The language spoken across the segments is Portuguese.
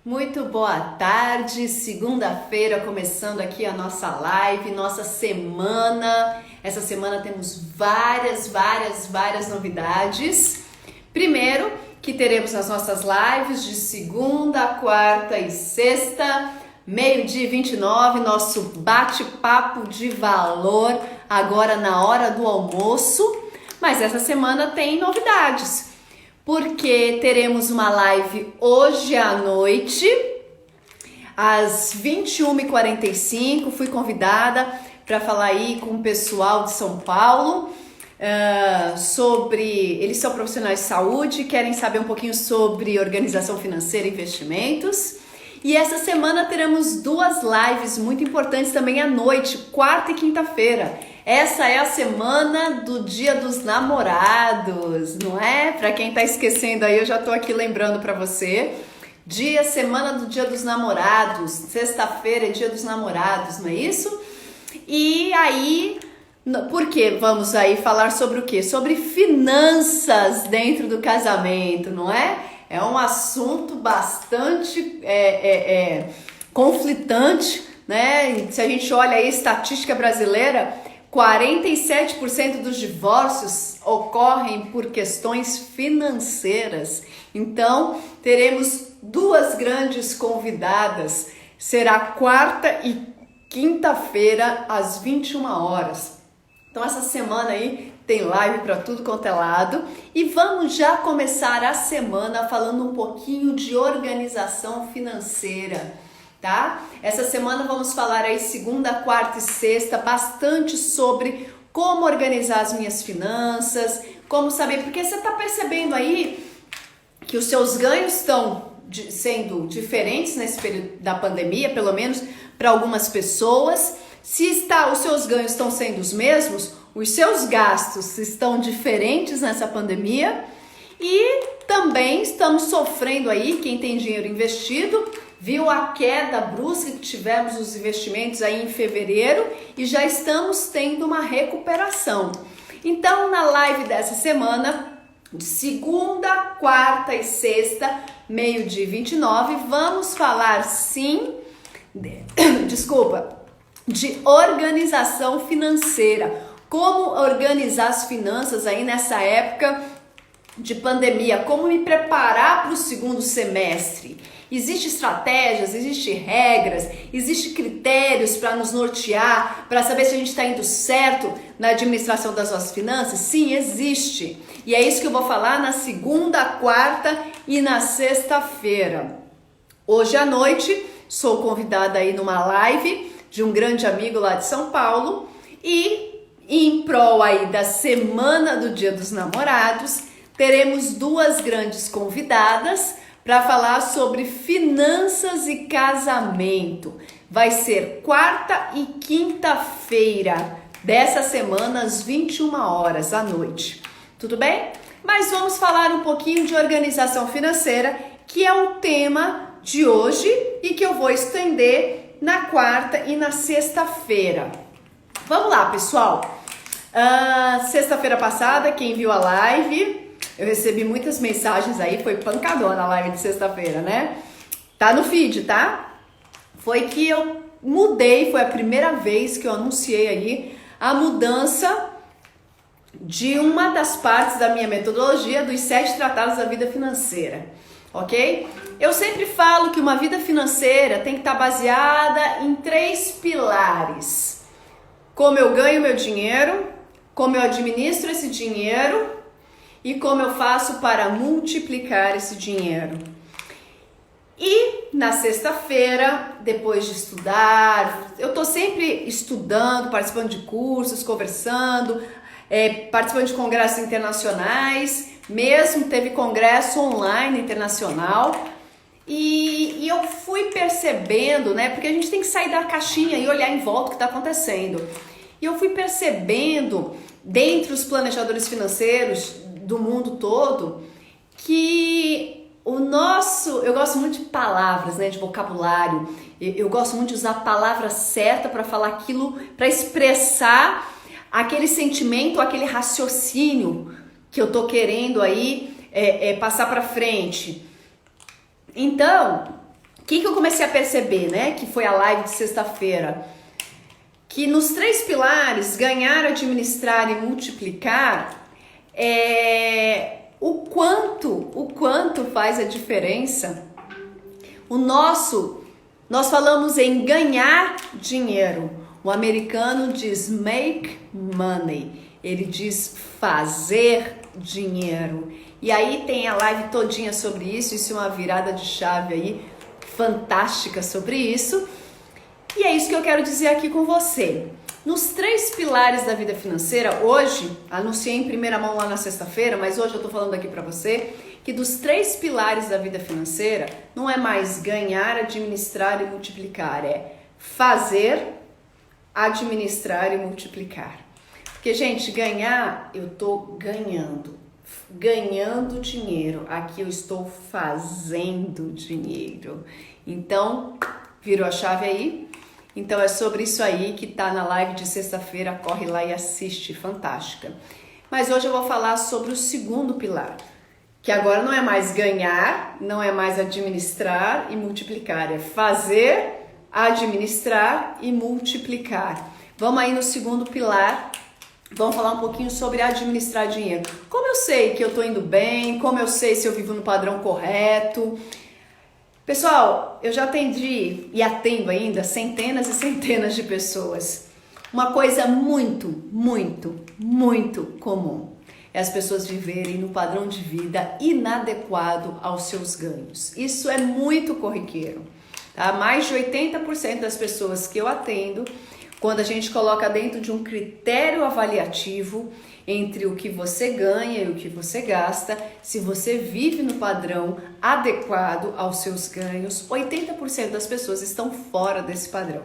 Muito boa tarde, segunda-feira começando aqui a nossa live, nossa semana. Essa semana temos várias novidades. Primeiro, que teremos as nossas lives de segunda, quarta e sexta, meio-dia e 29, nosso bate-papo de valor agora na hora do almoço. Mas essa semana tem novidades. Porque teremos uma live hoje à noite, às 21h45. Fui convidada para falar aí com o pessoal de São Paulo sobre... Eles são profissionais de saúde, querem saber um pouquinho sobre organização financeira e investimentos. E essa semana teremos duas lives muito importantes também à noite, quarta e quinta-feira. Essa é a semana do Dia dos Namorados, não é? Para quem tá esquecendo aí, eu já tô aqui lembrando para você. Semana do Dia dos Namorados, sexta-feira é Dia dos Namorados, não é isso? E aí, por quê? Vamos aí falar sobre o quê? Sobre finanças dentro do casamento, não é? É um assunto bastante conflitante, né? Se a gente olha aí a estatística brasileira, 47% dos divórcios ocorrem por questões financeiras. Então, teremos duas grandes convidadas. Será quarta e quinta-feira, às 21 horas. Então, essa semana aí tem live para tudo quanto é lado. E vamos já começar a semana falando um pouquinho de organização financeira. Tá? Essa semana vamos falar aí segunda, quarta e sexta bastante sobre como organizar as minhas finanças, como saber, porque você está percebendo aí que os seus ganhos estão sendo diferentes nesse período da pandemia, pelo menos para algumas pessoas. Se os seus ganhos estão sendo os mesmos, os seus gastos estão diferentes nessa pandemia e também estamos sofrendo aí, quem tem dinheiro investido, viu a queda brusca que tivemos nos investimentos aí em fevereiro e já estamos tendo uma recuperação. Então, na live dessa semana, de segunda, quarta e sexta, meio-dia e 29, vamos falar sim, de organização financeira. Como organizar as finanças aí nessa época de pandemia, como me preparar para o segundo semestre. Existem estratégias, existem regras, existem critérios para nos nortear, para saber se a gente está indo certo na administração das nossas finanças? Sim, existe. E é isso que eu vou falar na segunda, quarta e na sexta-feira. Hoje à noite, sou convidada aí numa live de um grande amigo lá de São Paulo e em prol aí da semana do Dia dos Namorados, teremos duas grandes convidadas para falar sobre finanças e casamento. Vai ser quarta e quinta-feira dessa semana, às 21 horas à noite. Tudo bem? Mas vamos falar um pouquinho de organização financeira, que é o tema de hoje e que eu vou estender na quarta e na sexta-feira. Vamos lá, pessoal. Sexta-feira passada, quem viu a live... Eu recebi muitas mensagens aí, foi pancadona a live de sexta-feira, né? Tá no feed, tá? Foi que eu mudei, foi a primeira vez que eu anunciei aí a mudança de uma das partes da minha metodologia dos 7 tratados da vida financeira, ok? Eu sempre falo que uma vida financeira tem que estar baseada em 3 pilares. Como eu ganho meu dinheiro, como eu administro esse dinheiro e como eu faço para multiplicar esse dinheiro. E na sexta-feira, depois de estudar, eu tô sempre estudando, participando de cursos, conversando, participando de congressos internacionais, mesmo teve congresso online internacional, e eu fui percebendo, né, porque a gente tem que sair da caixinha e olhar em volta o que está acontecendo. E eu fui percebendo, dentre os planejadores financeiros do mundo todo, que eu gosto muito de palavras, né, de vocabulário, eu gosto muito de usar a palavra certa para falar aquilo, para expressar aquele sentimento, aquele raciocínio que eu tô querendo aí passar para frente. Então, O que eu comecei a perceber, né? Que foi a live de sexta-feira. Que nos 3 pilares, ganhar, administrar e multiplicar, o quanto faz a diferença. Nós falamos em ganhar dinheiro. O americano diz make money. Ele diz fazer dinheiro. E aí tem a live todinha sobre isso. Isso é uma virada de chave aí fantástica sobre isso. E é isso que eu quero dizer aqui com você. Nos 3 pilares da vida financeira, hoje, anunciei em primeira mão lá na sexta-feira, mas hoje eu tô falando aqui pra você que dos 3 pilares da vida financeira, não é mais ganhar, administrar e multiplicar, é fazer, administrar e multiplicar. Porque, gente, ganhar, eu tô ganhando dinheiro. Aqui eu estou fazendo dinheiro. Então, virou a chave aí? Então é sobre isso aí que tá na live de sexta-feira, corre lá e assiste, fantástica. Mas hoje eu vou falar sobre o segundo pilar, que agora não é mais ganhar, não é mais administrar e multiplicar, é fazer, administrar e multiplicar. Vamos aí no segundo pilar, vamos falar um pouquinho sobre administrar dinheiro. Como eu sei que eu tô indo bem, como eu sei se eu vivo no padrão correto. Pessoal, eu já atendi e atendo ainda centenas e centenas de pessoas. Uma coisa muito comum é as pessoas viverem no padrão de vida inadequado aos seus ganhos. Isso é muito corriqueiro, tá? Mais de 80% das pessoas que eu atendo, quando a gente coloca dentro de um critério avaliativo entre o que você ganha e o que você gasta, se você vive no padrão adequado aos seus ganhos, 80% das pessoas estão fora desse padrão.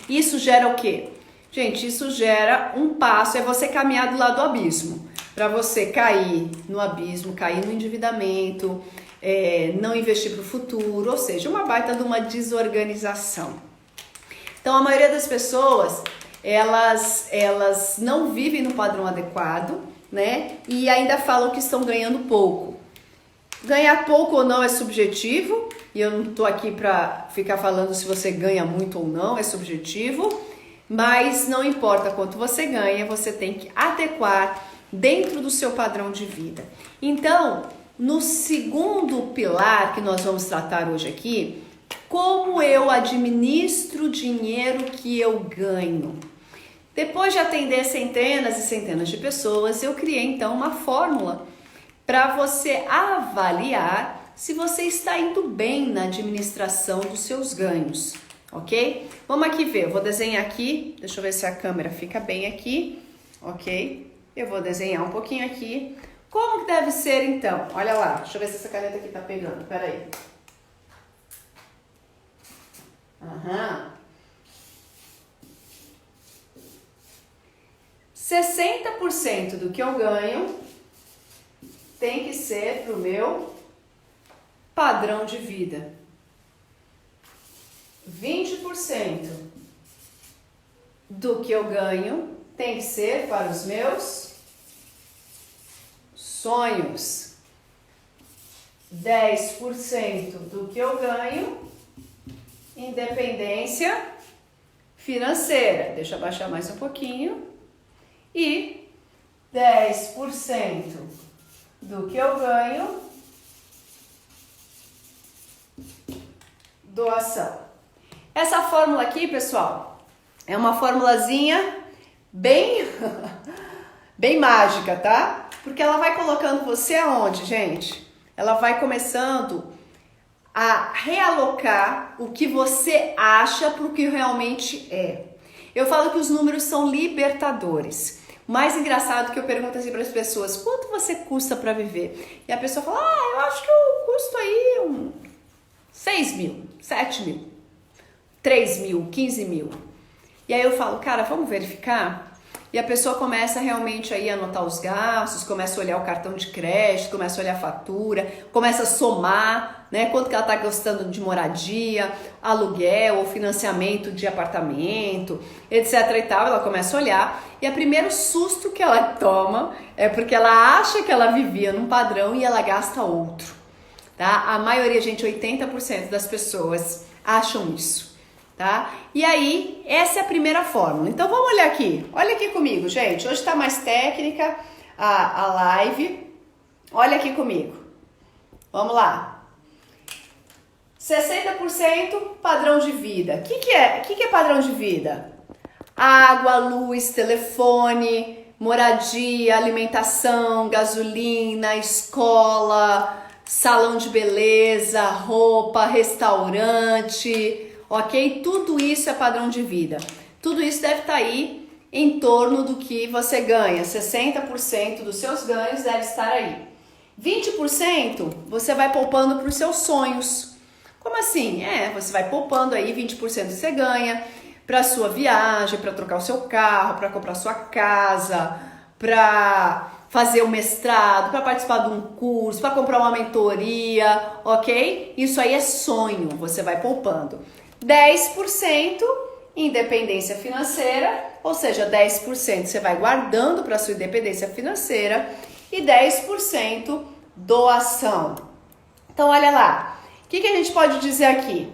Isso gera o quê? Gente, isso gera um passo, é você caminhar do lado do abismo. Para você cair no abismo, cair no endividamento, não investir para o futuro, ou seja, uma baita de uma desorganização. Então, a maioria das pessoas, elas não vivem no padrão adequado, né? E ainda falam que estão ganhando pouco. Ganhar pouco ou não é subjetivo, e eu não tô aqui para ficar falando se você ganha muito ou não, é subjetivo, mas não importa quanto você ganha, você tem que adequar dentro do seu padrão de vida. Então, no segundo pilar que nós vamos tratar hoje aqui, como eu administro o dinheiro que eu ganho. Depois de atender centenas e centenas de pessoas, eu criei então uma fórmula para você avaliar se você está indo bem na administração dos seus ganhos, ok? Vamos aqui ver, eu vou desenhar aqui, deixa eu ver se a câmera fica bem aqui, ok? Eu vou desenhar um pouquinho aqui. Como que deve ser então? Olha lá, deixa eu ver se essa caneta aqui tá pegando, peraí. 60% do que eu ganho tem que ser pro meu padrão de vida. 20% do que eu ganho tem que ser para os meus sonhos. 10% do que eu ganho, independência financeira. Deixa eu abaixar mais um pouquinho. E 10% do que eu ganho, doação. Essa fórmula aqui, pessoal, é uma formulazinha bem, bem mágica, tá? Porque ela vai colocando você aonde, gente? Ela vai começando a realocar o que você acha para o que realmente é. Eu falo que os números são libertadores. O mais engraçado é que eu pergunto assim para as pessoas, quanto você custa para viver? E a pessoa fala, eu acho que eu custo aí 6 mil, 7 mil, 3 mil, 15 mil. E aí eu falo, cara, vamos verificar? E a pessoa começa realmente aí a anotar os gastos, começa a olhar o cartão de crédito, começa a olhar a fatura, começa a somar, né, quanto que ela está gastando de moradia, aluguel ou financiamento de apartamento, etc e tal. Ela começa a olhar e o primeiro susto que ela toma é porque ela acha que ela vivia num padrão e ela gasta outro. tá? A maioria, gente, 80% das pessoas acham isso, tá? E aí, essa é a primeira fórmula. Então, vamos olhar aqui. Olha aqui comigo, gente. Hoje tá mais técnica a live. Olha aqui comigo. Vamos lá. 60% padrão de vida. O que é padrão de vida? Água, luz, telefone, moradia, alimentação, gasolina, escola, salão de beleza, roupa, restaurante, ok? Tudo isso é padrão de vida. Tudo isso deve estar aí em torno do que você ganha. 60% dos seus ganhos deve estar aí. 20% você vai poupando para os seus sonhos. Como assim? Você vai poupando aí 20% você ganha para sua viagem, para trocar o seu carro, para comprar sua casa, para fazer um mestrado, para participar de um curso, para comprar uma mentoria, ok? Isso aí é sonho, você vai poupando. 10% independência financeira, ou seja, 10% você vai guardando para sua independência financeira e 10% doação. Então, olha lá, o que a gente pode dizer aqui?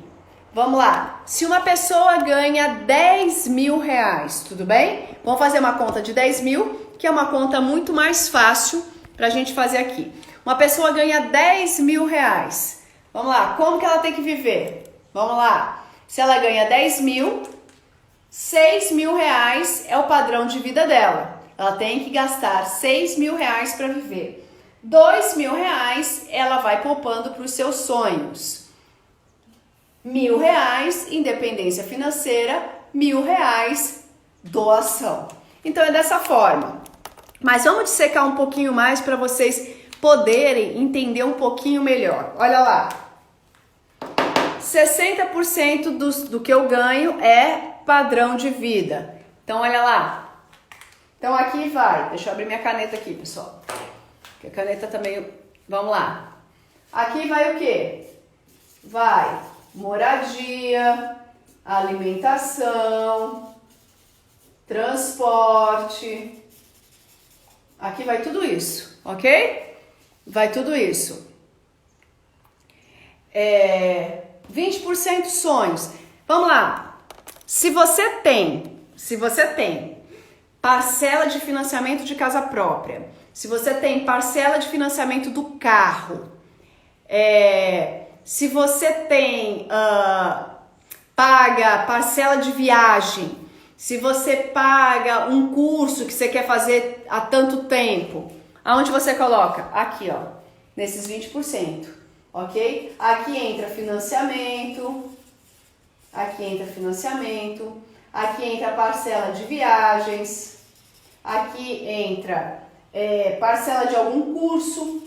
Vamos lá, se uma pessoa ganha 10 mil reais, tudo bem? Vamos fazer uma conta de 10 mil, que é uma conta muito mais fácil para a gente fazer aqui. Uma pessoa ganha 10 mil reais. Vamos lá, como que ela tem que viver? Vamos lá, se ela ganha 10 mil, 6 mil reais é o padrão de vida dela. Ela tem que gastar 6 mil reais para viver. 2 mil reais ela vai poupando para os seus sonhos. 1.000 reais, independência financeira, 1.000 reais, doação. Então é dessa forma. Mas vamos dissecar um pouquinho mais para vocês poderem entender um pouquinho melhor. Olha lá. 60% do que eu ganho é padrão de vida. Então olha lá. Então aqui vai. Deixa eu abrir minha caneta aqui, pessoal. Porque a caneta também... Vamos lá. Aqui vai o quê? Vai... moradia, alimentação, transporte, aqui vai tudo isso, ok? Vai tudo isso. 20% sonhos. Vamos lá. Se você tem parcela de financiamento de casa própria, se você tem parcela de financiamento do carro, se você tem paga parcela de viagem, se você paga um curso que você quer fazer há tanto tempo, aonde você coloca? Aqui, ó, nesses 20%, ok? Aqui entra financiamento, aqui entra parcela de viagens, aqui entra parcela de algum curso,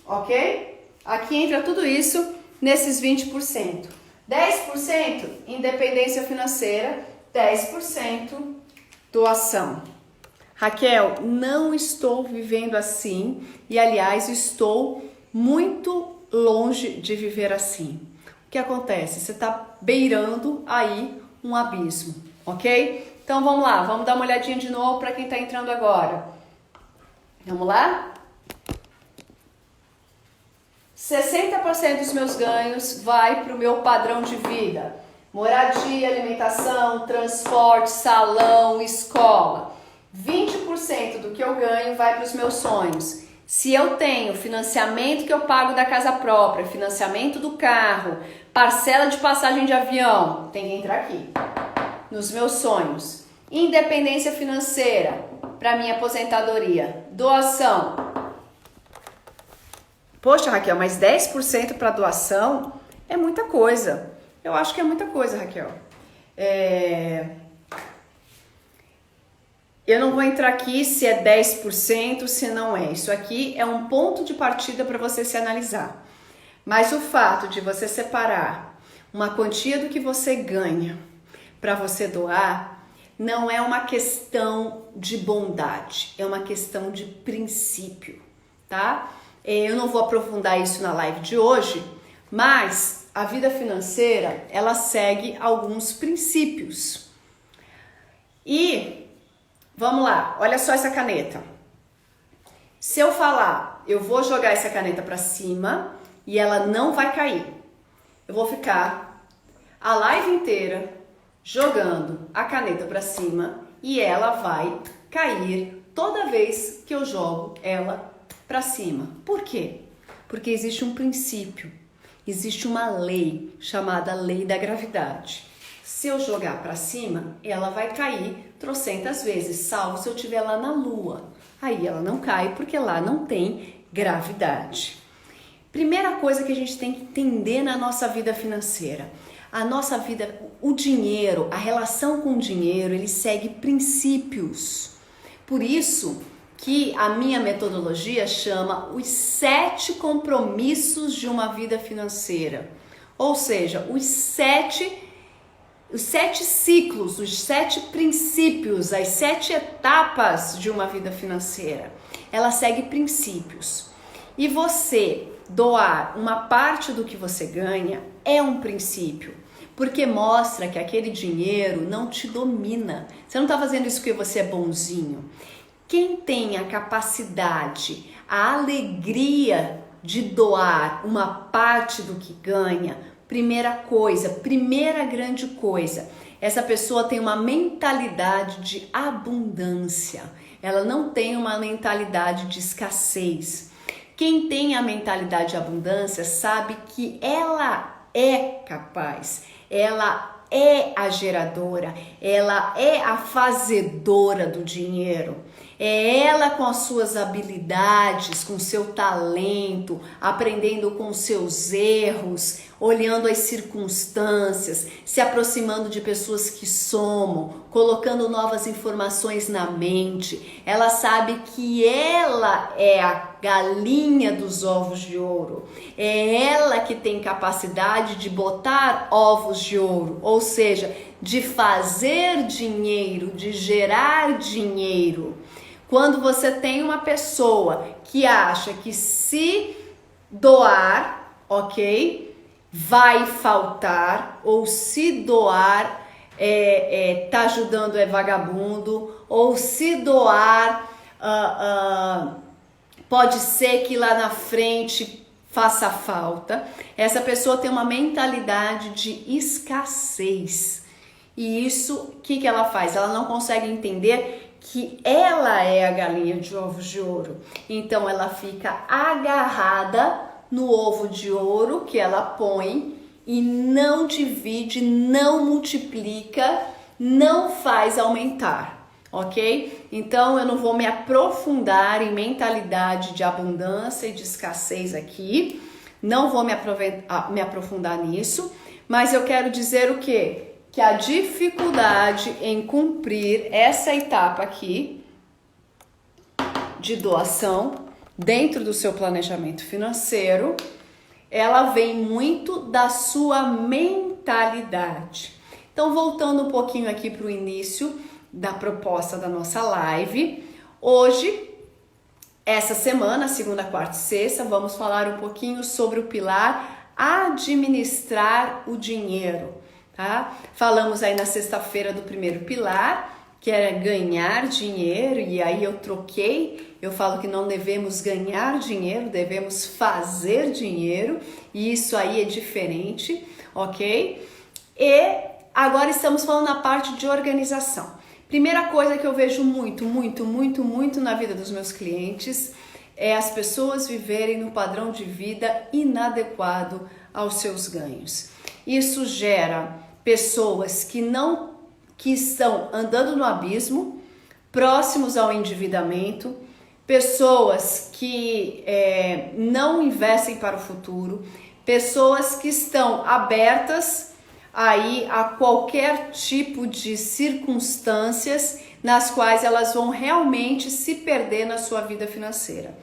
ok? Aqui entra tudo isso nesses 20%. 10% independência financeira, 10% doação. Raquel, não estou vivendo assim e, aliás, estou muito longe de viver assim. O que acontece? Você está beirando aí um abismo, ok? Então vamos lá, vamos dar uma olhadinha de novo para quem está entrando agora. Vamos lá? 60% dos meus ganhos vai para o meu padrão de vida. Moradia, alimentação, transporte, salão, escola. 20% do que eu ganho vai para os meus sonhos. Se eu tenho financiamento que eu pago da casa própria, financiamento do carro, parcela de passagem de avião, tem que entrar aqui, nos meus sonhos. Independência financeira, para minha aposentadoria. Doação. Poxa, Raquel, mas 10% para doação é muita coisa. Eu acho que é muita coisa, Raquel. Eu não vou entrar aqui se é 10%, se não é. Isso aqui é um ponto de partida para você se analisar. Mas o fato de você separar uma quantia do que você ganha para você doar não é uma questão de bondade, é uma questão de princípio, tá? Eu não vou aprofundar isso na live de hoje, mas a vida financeira, ela segue alguns princípios. E, vamos lá, olha só essa caneta. Se eu falar, eu vou jogar essa caneta para cima e ela não vai cair. Eu vou ficar a live inteira jogando a caneta para cima e ela vai cair toda vez que eu jogo ela para cima. Por quê? Porque existe um princípio, existe uma lei chamada lei da gravidade. Se eu jogar para cima, ela vai cair trocentas vezes, salvo se eu estiver lá na Lua. Aí ela não cai porque lá não tem gravidade. Primeira coisa que a gente tem que entender na nossa vida financeira. A nossa vida, o dinheiro, a relação com o dinheiro, ele segue princípios. Por isso que a minha metodologia chama os 7 compromissos de uma vida financeira. Ou seja, os 7 ciclos, os 7 princípios, as 7 etapas de uma vida financeira. Ela segue princípios. E você doar uma parte do que você ganha é um princípio, porque mostra que aquele dinheiro não te domina. Você não está fazendo isso porque você é bonzinho. Quem tem a capacidade, a alegria de doar uma parte do que ganha, primeira grande coisa, essa pessoa tem uma mentalidade de abundância. Ela não tem uma mentalidade de escassez. Quem tem a mentalidade de abundância sabe que ela é capaz, ela é a geradora, ela é a fazedora do dinheiro. É ela com as suas habilidades, com seu talento, aprendendo com seus erros, olhando as circunstâncias, se aproximando de pessoas que somam, colocando novas informações na mente. Ela sabe que ela é a galinha dos ovos de ouro. É ela que tem capacidade de botar ovos de ouro, ou seja, de fazer dinheiro, de gerar dinheiro. Quando você tem uma pessoa que acha que se doar, ok, vai faltar, ou se doar tá ajudando é vagabundo, ou se doar pode ser que lá na frente faça falta, essa pessoa tem uma mentalidade de escassez. E isso, o que ela faz? Ela não consegue entender que ela é a galinha de ovos de ouro. Então ela fica agarrada no ovo de ouro que ela põe e não divide, não multiplica, não faz aumentar, ok? Então eu não vou me aprofundar em mentalidade de abundância e de escassez aqui, não vou me aprofundar nisso, mas eu quero dizer o quê? Que a dificuldade em cumprir essa etapa aqui de doação dentro do seu planejamento financeiro, ela vem muito da sua mentalidade. Então, voltando um pouquinho aqui para o início da proposta da nossa live, hoje, essa semana, segunda, quarta e sexta, vamos falar um pouquinho sobre o pilar administrar o dinheiro. Tá? Falamos aí na sexta-feira do primeiro pilar, que era ganhar dinheiro, e aí eu troquei, eu falo que não devemos ganhar dinheiro, devemos fazer dinheiro, e isso aí é diferente, ok? E agora estamos falando na parte de organização. Primeira coisa que eu vejo muito na vida dos meus clientes é as pessoas viverem num padrão de vida inadequado aos seus ganhos. Isso gera pessoas que estão andando no abismo, próximos ao endividamento, pessoas que não investem para o futuro, pessoas que estão abertas aí a qualquer tipo de circunstâncias nas quais elas vão realmente se perder na sua vida financeira.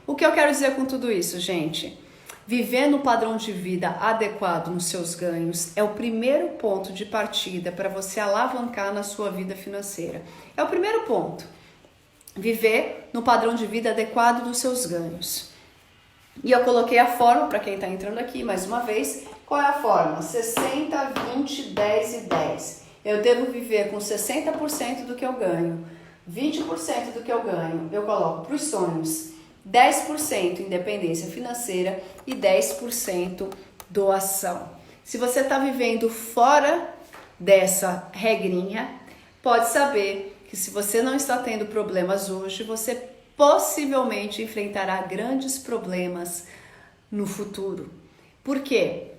O que eu quero dizer com tudo isso, gente? Viver no padrão de vida adequado nos seus ganhos é o primeiro ponto de partida para você alavancar na sua vida financeira. É o primeiro ponto. Viver no padrão de vida adequado dos seus ganhos. E eu coloquei a fórmula para quem está entrando aqui mais uma vez. Qual é a fórmula? 60, 20, 10 e 10. Eu devo viver com 60% do que eu ganho. 20% do que eu ganho eu coloco para os sonhos. 10% independência financeira e 10% doação. Se você está vivendo fora dessa regrinha, pode saber que se você não está tendo problemas hoje, você possivelmente enfrentará grandes problemas no futuro. Por quê?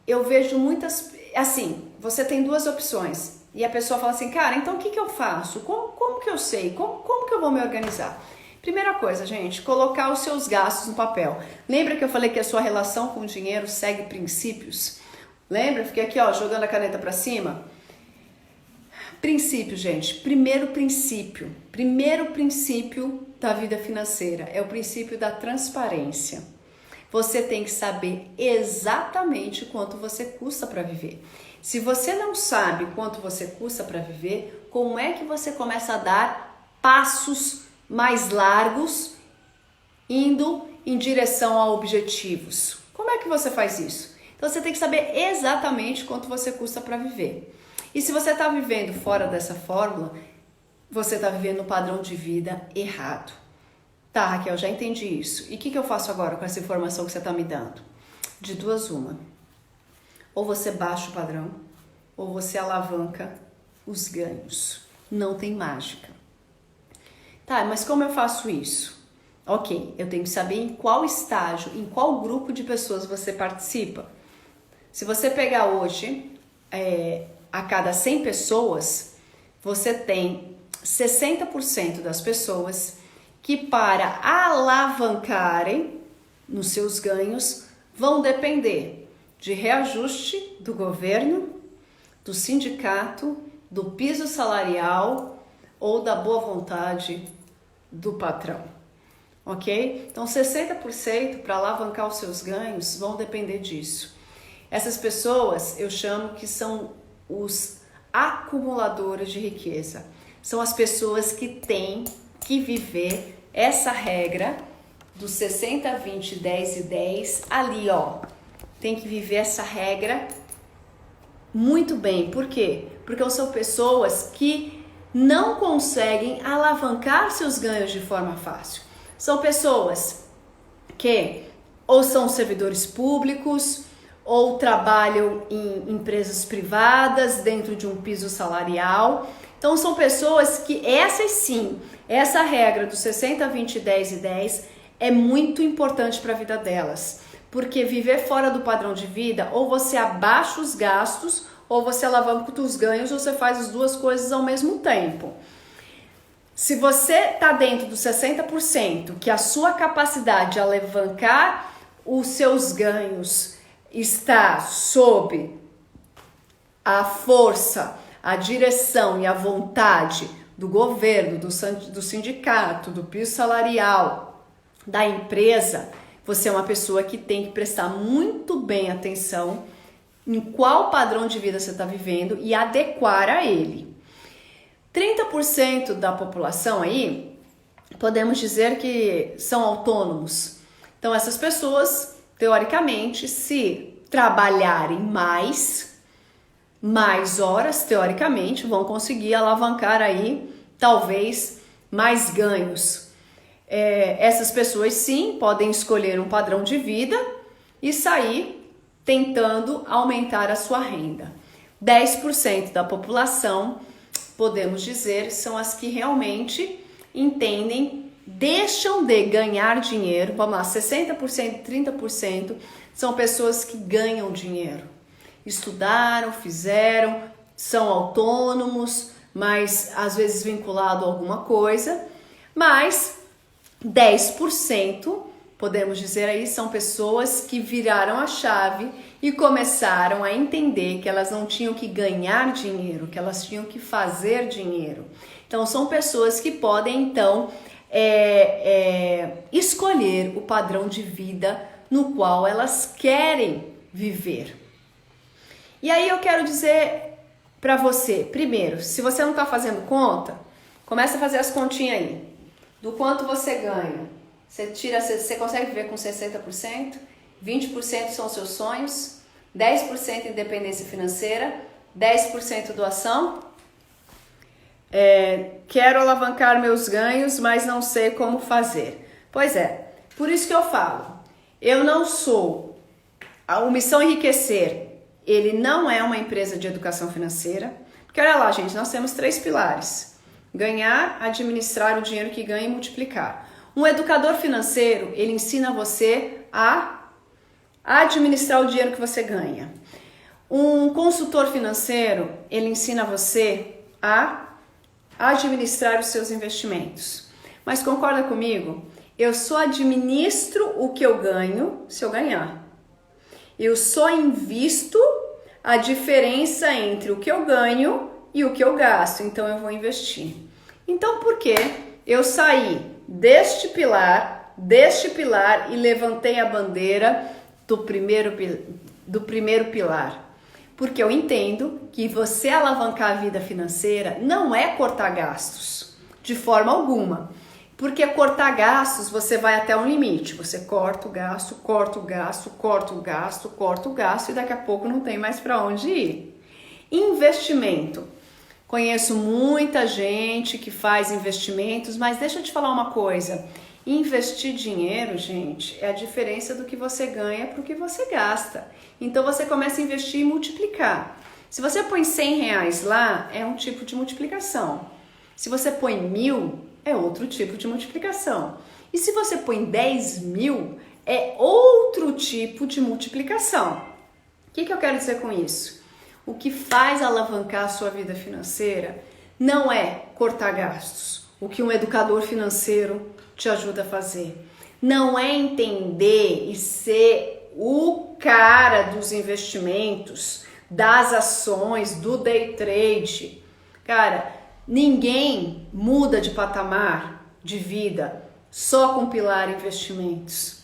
Eu vejo muitas... Assim, você tem duas opções e a pessoa fala assim, cara, então o que eu faço? Como que eu sei? Como que eu vou me organizar? Primeira coisa, gente, colocar os seus gastos no papel. Lembra que eu falei que a sua relação com o dinheiro segue princípios? Lembra? Fiquei aqui, ó, jogando a caneta para cima. Princípio, gente. Primeiro princípio da vida financeira é o princípio da transparência. Você tem que saber exatamente quanto você custa para viver. Se você não sabe quanto você custa para viver, como é que você começa a dar passos mais largos, indo em direção a objetivos? Como é que você faz isso? Então você tem que saber exatamente quanto você custa para viver. E se você está vivendo fora dessa fórmula, você está vivendo um padrão de vida errado. Tá, Raquel, já entendi isso. E o que eu faço agora com essa informação que você está me dando? De duas uma. Ou você baixa o padrão, ou você alavanca os ganhos. Não tem mágica. Tá, mas como eu faço isso? Ok, eu tenho que saber em qual estágio, em qual grupo de pessoas você participa. Se você pegar hoje, a cada 100 pessoas, você tem 60% das pessoas que, para alavancarem nos seus ganhos, vão depender de reajuste do governo, do sindicato, do piso salarial ou da boa vontade do patrão, ok? Então 60% para alavancar os seus ganhos vão depender disso. Essas pessoas eu chamo que são os acumuladores de riqueza. São as pessoas que têm que viver essa regra do 60, 20, 10 e 10 ali, ó. Tem que viver essa regra muito bem. Por quê? Porque são pessoas que não conseguem alavancar seus ganhos de forma fácil. São pessoas que ou são servidores públicos ou trabalham em empresas privadas dentro de um piso salarial. Então são pessoas que essas sim, essa regra do 60, 20, 10 e 10 é muito importante para a vida delas. Porque viver fora do padrão de vida, ou você abaixa os gastos, ou você alavanca os ganhos, ou você faz as duas coisas ao mesmo tempo. Se você está dentro dos 60%, que a sua capacidade de alavancar os seus ganhos está sob a força, a direção e a vontade do governo, do sindicato, do piso salarial, da empresa, você é uma pessoa que tem que prestar muito bem atenção em qual padrão de vida você está vivendo e adequar a ele. 30% da população aí, podemos dizer que são autônomos. Então essas pessoas, teoricamente, se trabalharem mais horas, teoricamente, vão conseguir alavancar aí, talvez, mais ganhos. Essas pessoas, sim, podem escolher um padrão de vida e sair tentando aumentar a sua renda. 10% da população, podemos dizer, são as que realmente entendem, deixam de ganhar dinheiro. Vamos lá, 60%, 30% são pessoas que ganham dinheiro. Estudaram, fizeram, são autônomos, mas às vezes vinculado a alguma coisa. Mas 10%, podemos dizer aí, são pessoas que viraram a chave e começaram a entender que elas não tinham que ganhar dinheiro, que elas tinham que fazer dinheiro. Então são pessoas que podem então escolher o padrão de vida no qual elas querem viver. E aí eu quero dizer para você, primeiro, se você não está fazendo conta, começa a fazer as continhas aí. Do quanto você ganha. Você consegue viver com 60%? 20% são seus sonhos, 10% independência financeira, 10% doação. Quero alavancar meus ganhos, mas não sei como fazer. Pois é, por isso que eu falo, eu não sou, o Missão Enriquecer, ele não é uma empresa de educação financeira, porque olha lá, gente, nós temos 3 pilares: ganhar, administrar o dinheiro que ganha e multiplicar. Um educador financeiro, ele ensina você a administrar o dinheiro que você ganha. Um consultor financeiro, ele ensina você a administrar os seus investimentos. Mas concorda comigo? Eu só administro o que eu ganho se eu ganhar. Eu só invisto a diferença entre o que eu ganho e o que eu gasto. Então eu vou investir. Então por que eu saí deste pilar e levantei a bandeira do primeiro pilar? Porque eu entendo que você alavancar a vida financeira não é cortar gastos, de forma alguma. Porque cortar gastos, você vai até um limite. Você corta o gasto, corta o gasto, corta o gasto, corta o gasto e daqui a pouco não tem mais para onde ir. Investimento. Conheço muita gente que faz investimentos, mas deixa eu te falar uma coisa. Investir dinheiro, gente, é a diferença do que você ganha para o que você gasta. Então você começa a investir e multiplicar. Se você põe 100 reais lá, é um tipo de multiplicação. Se você põe 1.000, é outro tipo de multiplicação. E se você põe 10.000, é outro tipo de multiplicação. O que eu quero dizer com isso? O que faz alavancar a sua vida financeira não é cortar gastos. O que um educador financeiro te ajuda a fazer. Não é entender e ser o cara dos investimentos, das ações, do day trade. Cara, ninguém muda de patamar de vida só com pilar investimentos.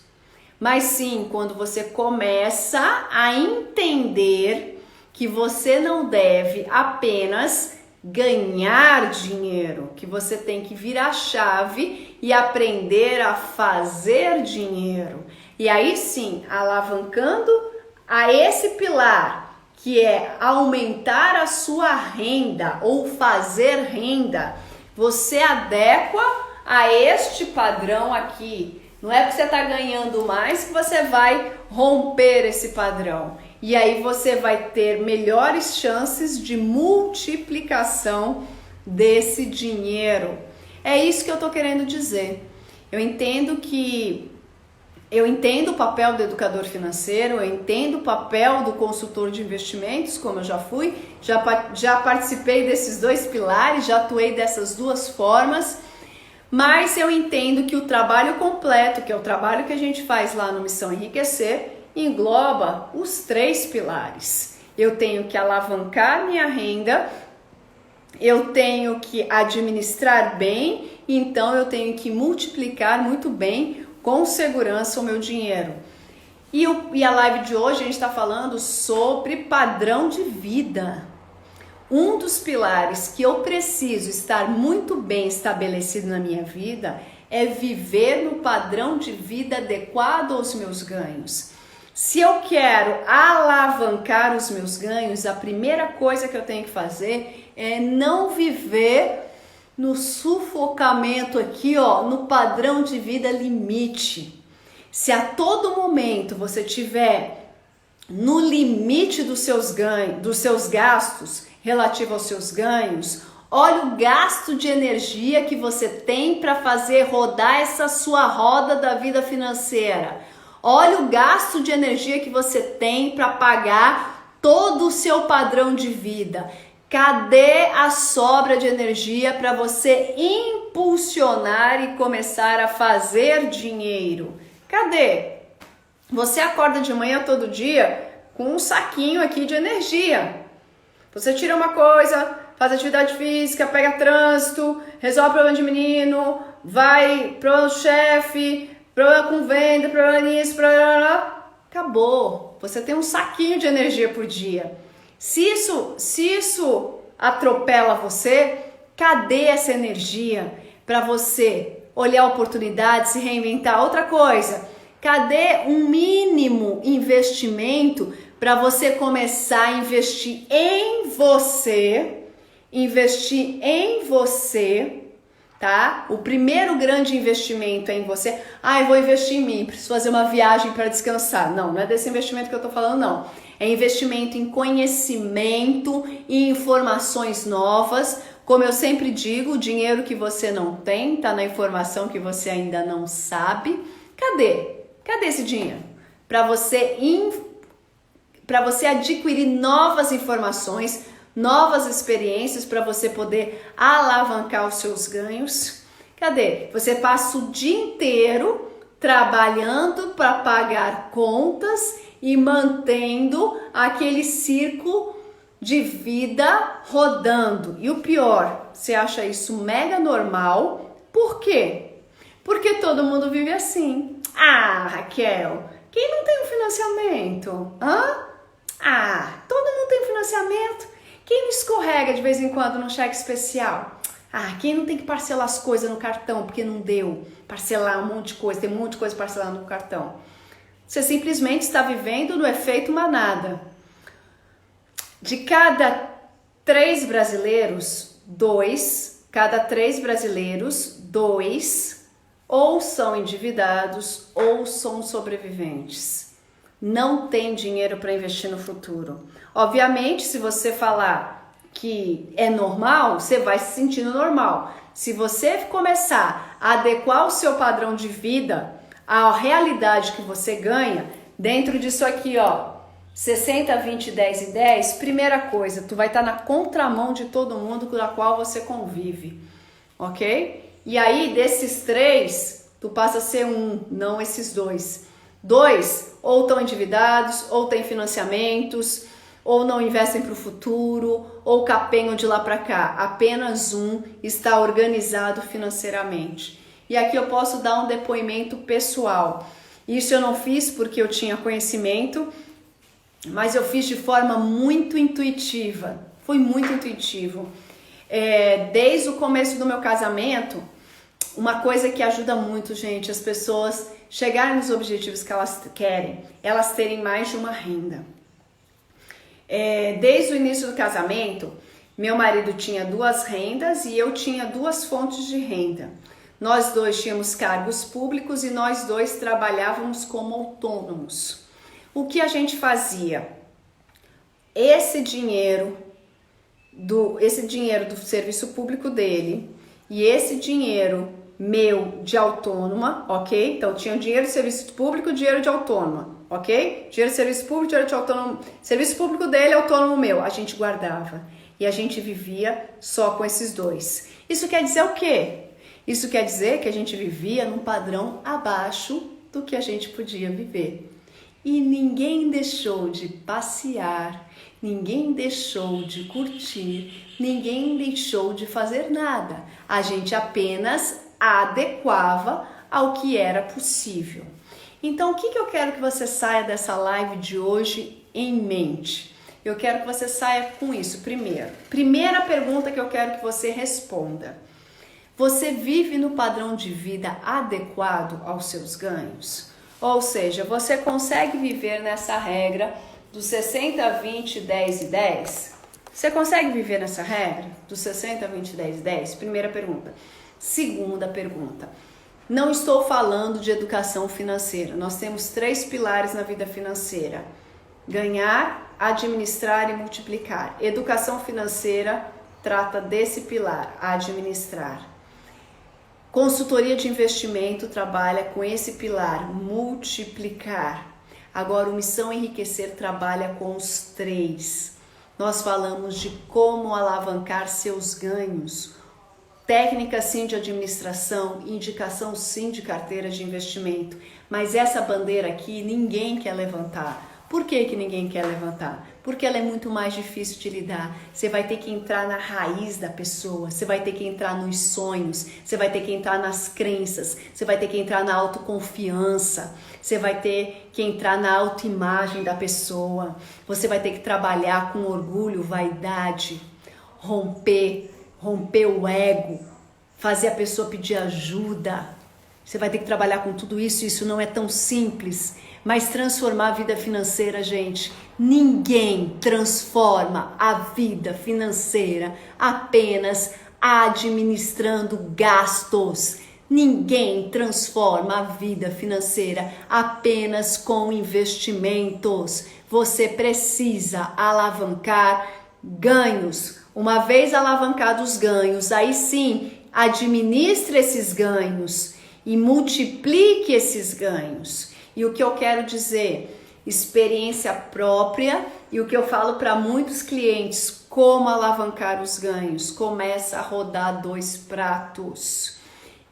Mas sim, quando você começa a entender que você não deve apenas ganhar dinheiro, que você tem que virar a chave e aprender a fazer dinheiro. E aí sim, alavancando a esse pilar, que é aumentar a sua renda ou fazer renda, você adequa a este padrão aqui. Não é porque você está ganhando mais que você vai romper esse padrão. E aí você vai ter melhores chances de multiplicação desse dinheiro. É isso que eu estou querendo dizer. Eu entendo o papel do educador financeiro, eu entendo o papel do consultor de investimentos, como eu já fui, já participei desses 2 pilares, já atuei dessas 2 formas, mas eu entendo que o trabalho completo, que é o trabalho que a gente faz lá no Missão Enriquecer, engloba os 3 pilares. Eu tenho que alavancar minha renda, eu tenho que administrar bem, então eu tenho que multiplicar muito bem, com segurança, o meu dinheiro. E a live de hoje a gente está falando sobre padrão de vida. Um dos pilares que eu preciso estar muito bem estabelecido na minha vida é viver no padrão de vida adequado aos meus ganhos. Se eu quero alavancar os meus ganhos, a primeira coisa que eu tenho que fazer é não viver no sufocamento aqui, ó, no padrão de vida limite. Se a todo momento você tiver no limite dos seus ganhos, dos seus gastos relativo aos seus ganhos, olha o gasto de energia que você tem para fazer rodar essa sua roda da vida financeira. Olha o gasto de energia que você tem para pagar todo o seu padrão de vida. Cadê a sobra de energia para você impulsionar e começar a fazer dinheiro? Cadê? Você acorda de manhã todo dia com um saquinho aqui de energia. Você tira uma coisa, faz atividade física, pega trânsito, resolve problema de menino, vai pro chefe, problema com venda, problema nisso, problema... Acabou. Você tem um saquinho de energia por dia. Se isso atropela você, cadê essa energia para você olhar oportunidades, se reinventar? Outra coisa, cadê um mínimo investimento para você começar a investir em você investir em você, tá? O primeiro grande investimento é em você. Ah, eu vou investir em mim, preciso fazer uma viagem para descansar. Não, não é desse investimento que eu tô falando, não. É investimento em conhecimento e informações novas. Como eu sempre digo, o dinheiro que você não tem tá na informação que você ainda não sabe. Cadê? Cadê esse dinheiro? Para você adquirir novas informações, novas experiências, para você poder alavancar os seus ganhos. Cadê? Você passa o dia inteiro trabalhando para pagar contas e mantendo aquele círculo de vida rodando. E o pior, você acha isso mega normal. Por quê? Porque todo mundo vive assim. Ah, Raquel, quem não tem um financiamento? Hã? Ah, todo mundo tem um financiamento. Quem não escorrega de vez em quando num cheque especial? Ah, quem não tem que parcelar as coisas no cartão porque não deu? Parcelar um monte de coisa, tem um monte de coisa parcelada no cartão. Você simplesmente está vivendo no efeito manada. De cada 3 brasileiros, 2 ou são endividados ou são sobreviventes. Não tem dinheiro para investir no futuro. Obviamente, se você falar que é normal, você vai se sentindo normal. Se você começar a adequar o seu padrão de vida à realidade que você ganha, dentro disso aqui, ó, 60, 20, 10 e 10, primeira coisa, tu vai estar na contramão de todo mundo com a qual você convive, ok? E aí, desses 3, tu passa a ser não esses 2. 2, ou estão endividados, ou têm financiamentos, ou não investem para o futuro, ou capenham de lá para cá. Apenas está organizado financeiramente. E aqui eu posso dar um depoimento pessoal. Isso eu não fiz porque eu tinha conhecimento, mas eu fiz de forma muito intuitiva. Foi muito intuitivo. Desde o começo do meu casamento, uma coisa que ajuda muito, gente, as pessoas chegarem nos objetivos que elas querem, elas terem mais de uma renda. Desde o início do casamento, meu marido tinha 2 rendas e eu tinha 2 fontes de renda. Nós 2 tínhamos cargos públicos e nós 2 trabalhávamos como autônomos. O que a gente fazia? Esse dinheiro do serviço público dele e esse dinheiro meu de autônoma, ok? Então tinha o dinheiro de serviço público e dinheiro de autônoma, ok? Dinheiro de serviço público, dinheiro de autônomo, serviço público dele, autônomo meu, a gente guardava. E a gente vivia só com esses 2. Isso quer dizer o quê? Isso quer dizer que a gente vivia num padrão abaixo do que a gente podia viver. E ninguém deixou de passear, ninguém deixou de curtir, ninguém deixou de fazer nada. A gente apenas adequava ao que era possível. Então, o que eu quero que você saia dessa live de hoje em mente? Eu quero que você saia com isso. Primeira pergunta que eu quero que você responda. Você vive no padrão de vida adequado aos seus ganhos? Ou seja, você consegue viver nessa regra dos 60, 20, 10 e 10? Você consegue viver nessa regra dos 60, 20, 10 e 10? Primeira pergunta. Segunda pergunta. Não estou falando de educação financeira. Nós temos 3 pilares na vida financeira: ganhar, administrar e multiplicar. Educação financeira trata desse pilar, administrar. Consultoria de investimento trabalha com esse pilar, multiplicar. Agora, o Missão Enriquecer trabalha com os 3. Nós falamos de como alavancar seus ganhos. Técnica sim de administração, indicação sim de carteiras de investimento. Mas essa bandeira aqui ninguém quer levantar. Por que ninguém quer levantar? Porque ela é muito mais difícil de lidar. Você vai ter que entrar na raiz da pessoa, você vai ter que entrar nos sonhos, você vai ter que entrar nas crenças, você vai ter que entrar na autoconfiança, você vai ter que entrar na autoimagem da pessoa, você vai ter que trabalhar com orgulho, vaidade, romper o ego, fazer a pessoa pedir ajuda. Você vai ter que trabalhar com tudo isso, isso não é tão simples. Mas transformar a vida financeira, gente, ninguém transforma a vida financeira apenas administrando gastos. Ninguém transforma a vida financeira apenas com investimentos. Você precisa alavancar ganhos. Uma vez alavancados os ganhos, aí sim, administre esses ganhos e multiplique esses ganhos. E o que eu quero dizer? Experiência própria, e o que eu falo para muitos clientes, como alavancar os ganhos. Começa a rodar 2 pratos.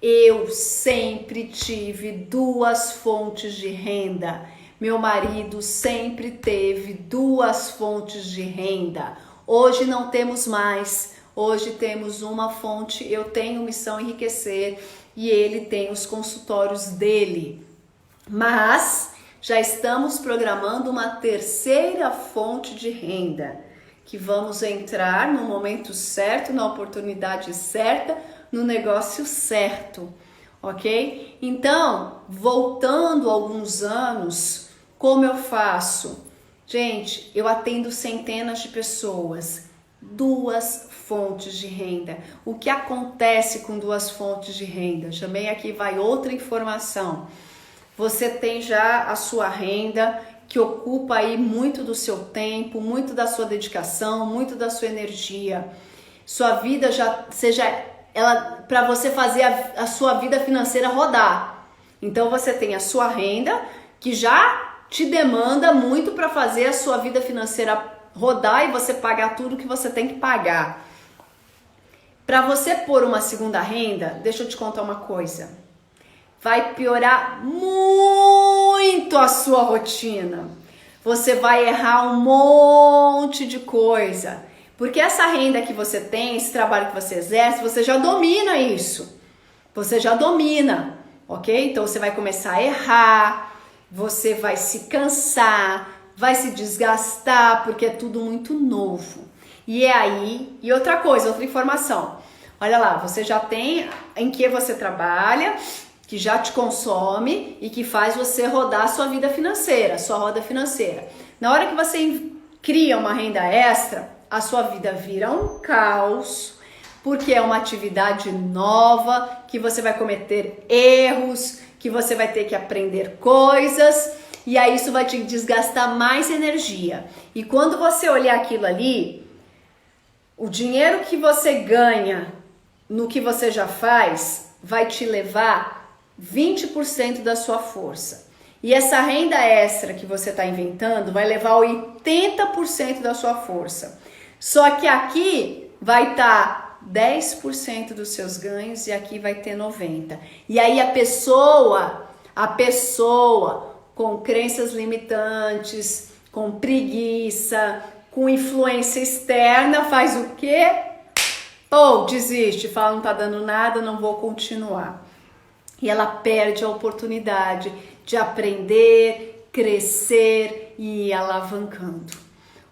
Eu sempre tive 2 fontes de renda. Meu marido sempre teve 2 fontes de renda. Hoje não temos mais. Hoje temos uma fonte. Eu tenho Missão Enriquecer e ele tem os consultórios dele. Mas já estamos programando uma 3ª fonte de renda, que vamos entrar no momento certo, na oportunidade certa, no negócio certo, ok? Então, voltando alguns anos, como eu faço? Gente, eu atendo centenas de pessoas, 2 fontes de renda. O que acontece com 2 fontes de renda? Também aqui vai outra informação. Você tem já a sua renda, que ocupa aí muito do seu tempo, muito da sua dedicação, muito da sua energia. Sua vida já seja ela para você fazer a sua vida financeira rodar. Então você tem a sua renda que já te demanda muito para fazer a sua vida financeira rodar e você pagar tudo que você tem que pagar. Para você pôr uma segunda renda, deixa eu te contar uma coisa. Vai piorar muito a sua rotina. Você vai errar um monte de coisa. Porque essa renda que você tem, esse trabalho que você exerce, você já domina isso. Você já domina, ok? Então você vai começar a errar, você vai se cansar, vai se desgastar, porque é tudo muito novo. E é aí, e outra coisa, outra informação. Olha lá, você já tem em que você trabalha, que já te consome e que faz você rodar a sua vida financeira, a sua roda financeira. Na hora que você cria uma renda extra, a sua vida vira um caos, porque é uma atividade nova, que você vai cometer erros, que você vai ter que aprender coisas, e aí isso vai te desgastar mais energia. E quando você olhar aquilo ali, o dinheiro que você ganha no que você já faz vai te levar 20% da sua força. E essa renda extra que você está inventando vai levar 80% da sua força. Só que aqui vai estar 10% dos seus ganhos e aqui vai ter 90%. E aí a pessoa com crenças limitantes, com preguiça, com influência externa, faz o quê? Desiste, fala não tá dando nada, não vou continuar. E ela perde a oportunidade de aprender, crescer e ir alavancando,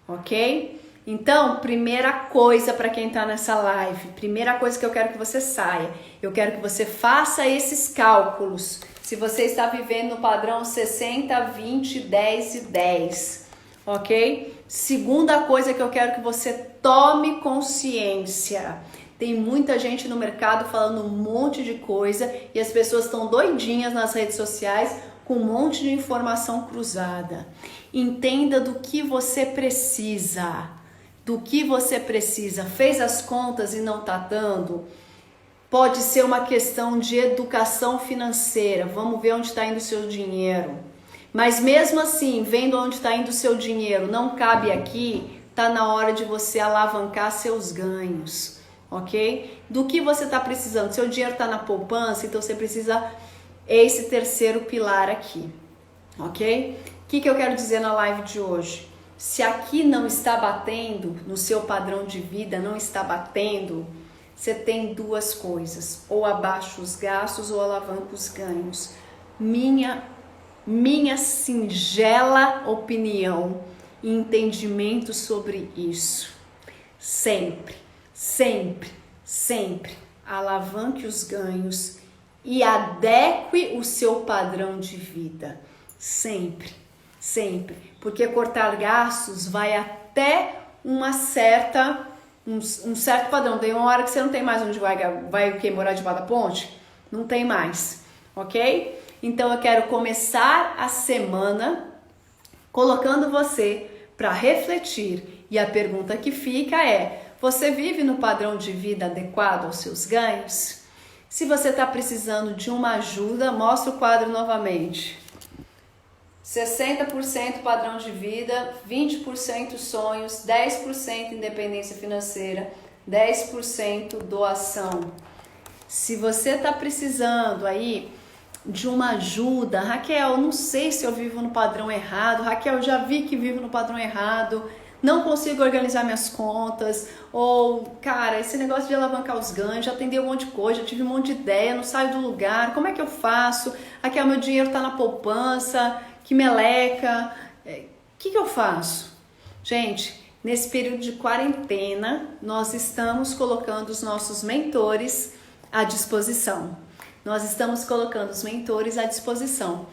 ok? Então, primeira coisa para quem tá nessa live, primeira coisa que eu quero que você saia, eu quero que você faça esses cálculos. Se você está vivendo no padrão 60, 20, 10 e 10, ok? Segunda coisa que eu quero que você tome consciência. Tem muita gente no mercado falando um monte de coisa e as pessoas estão doidinhas nas redes sociais com um monte de informação cruzada. Entenda do que você precisa. Do que você precisa. Fez as contas e não está dando? Pode ser uma questão de educação financeira. Vamos ver onde está indo o seu dinheiro. Mas mesmo assim, vendo onde está indo o seu dinheiro, não cabe aqui, está na hora de você alavancar seus ganhos. Ok? Do que você está precisando? Seu dinheiro está na poupança, então você precisa esse terceiro pilar aqui, ok? O que eu quero dizer na live de hoje? Se aqui não está batendo, no seu padrão de vida não está batendo, você tem 2 coisas, ou abaixa os gastos ou alavanca os ganhos. Minha singela opinião e entendimento sobre isso. Sempre alavanque os ganhos e adeque o seu padrão de vida. Sempre, sempre. Porque cortar gastos vai até um certo padrão. Tem uma hora que você não tem mais onde vai o quê? Morar debaixo da ponte? Não tem mais, ok? Então eu quero começar a semana colocando você para refletir. E a pergunta que fica é: você vive no padrão de vida adequado aos seus ganhos? Se você está precisando de uma ajuda, mostra o quadro novamente. 60% padrão de vida, 20% sonhos, 10% independência financeira, 10% doação. Se você está precisando aí de uma ajuda, Raquel, não sei se eu vivo no padrão errado, Raquel, já vi que vivo no padrão errado, não consigo organizar minhas contas, ou, cara, esse negócio de alavancar os ganhos, já atendi um monte de coisa, já tive um monte de ideia, não saio do lugar, como é que eu faço? Raquel, meu dinheiro está na poupança, que meleca, que eu faço? Gente, nesse período de quarentena, nós estamos colocando os nossos mentores à disposição. Nós estamos colocando os mentores à disposição.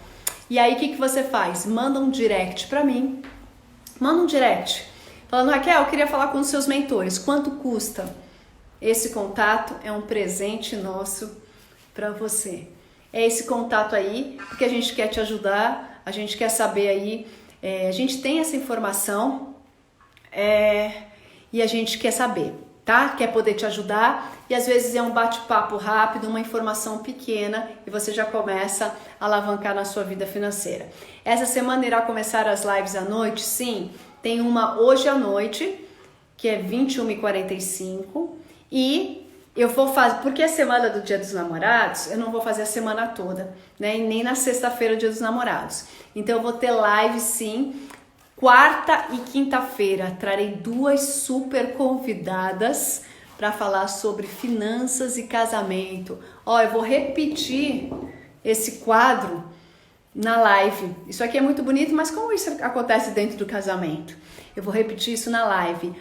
E aí, o que você faz? Manda um direct para mim. Manda um direct. Falando, Raquel, eu queria falar com os seus mentores. Quanto custa? Esse contato é um presente nosso para você. É esse contato aí, porque a gente quer te ajudar, a gente quer saber aí, a gente tem essa informação e a gente quer saber, tá? Quer poder te ajudar e às vezes é um bate-papo rápido, uma informação pequena e você já começa a alavancar na sua vida financeira. Essa semana irá começar as lives à noite? Sim, tem uma hoje à noite, que é 21h45 e eu vou fazer, porque a semana do Dia dos Namorados, eu não vou fazer a semana toda, né? E nem na sexta-feira, Dia dos Namorados. Então eu vou ter live sim, quarta e quinta-feira. Trarei 2 super convidadas para falar sobre finanças e casamento. Ó, eu vou repetir esse quadro na live. Isso aqui é muito bonito, mas como isso acontece dentro do casamento? Eu vou repetir isso na live.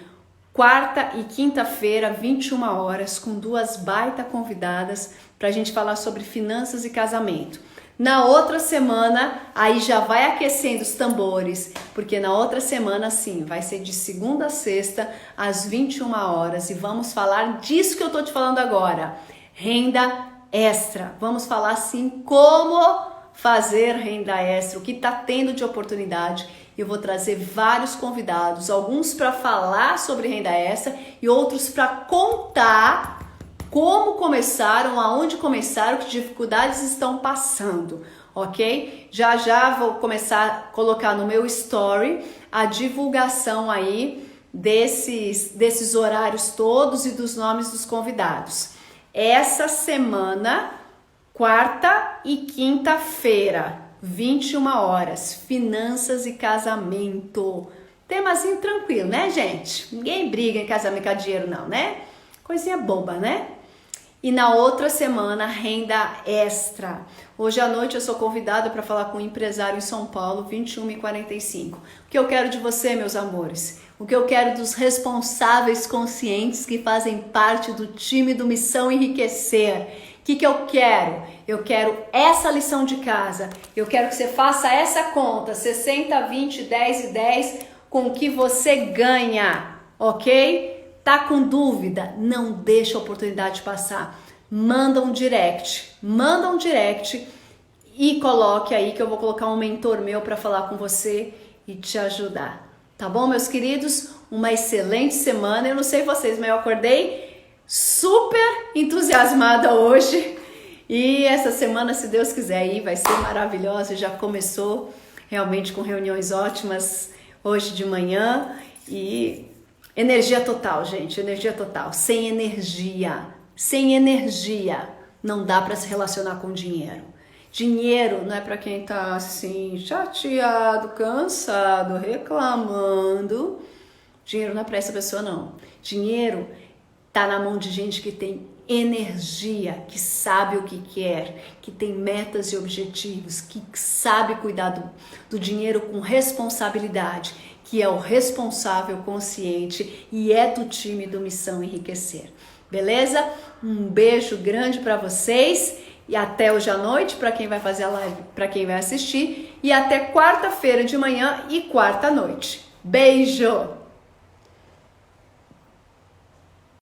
Quarta e quinta-feira, 21 horas, com 2 baita convidadas para a gente falar sobre finanças e casamento. Na outra semana, aí já vai aquecendo os tambores, porque na outra semana, sim, vai ser de segunda a sexta, às 21 horas. E vamos falar disso que eu tô te falando agora, renda extra. Vamos falar, assim, como fazer renda extra, o que tá tendo de oportunidade. Eu vou trazer vários convidados, alguns para falar sobre renda extra e outros para contar como começaram, aonde começaram, que dificuldades estão passando, ok? Já já vou começar a colocar no meu story a divulgação aí desses horários todos e dos nomes dos convidados. Essa semana, quarta e quinta-feira, 21 horas, finanças e casamento. Temazinho tranquilo, né, gente? Ninguém briga em casamento com dinheiro, não, né? Coisinha boba, né? E na outra semana, renda extra. Hoje à noite eu sou convidada para falar com um empresário em São Paulo, 21h45. O que eu quero de você, meus amores? O que eu quero dos responsáveis conscientes que fazem parte do time do Missão Enriquecer? O que eu quero? Eu quero essa lição de casa. Eu quero que você faça essa conta, 60, 20, 10 e 10, com o que você ganha, ok? Tá com dúvida? Não deixa a oportunidade passar. Manda um direct e coloque aí que eu vou colocar um mentor meu para falar com você e te ajudar. Tá bom, meus queridos? Uma excelente semana. Eu não sei vocês, mas eu acordei super entusiasmada hoje. E essa semana, se Deus quiser, aí vai ser maravilhosa. Já começou realmente com reuniões ótimas hoje de manhã e energia total, gente, energia total. Sem energia não dá para se relacionar com dinheiro. Dinheiro não é para quem tá assim, chateado, cansado, reclamando. Dinheiro não é para essa pessoa, não. Dinheiro tá na mão de gente que tem energia, que sabe o que quer, que tem metas e objetivos, que sabe cuidar do dinheiro com responsabilidade, que é o responsável consciente e é do time do Missão Enriquecer. Beleza? Um beijo grande para vocês E até hoje à noite, para quem vai fazer a live, para quem vai assistir. E até quarta-feira de manhã e quarta à noite. Beijo!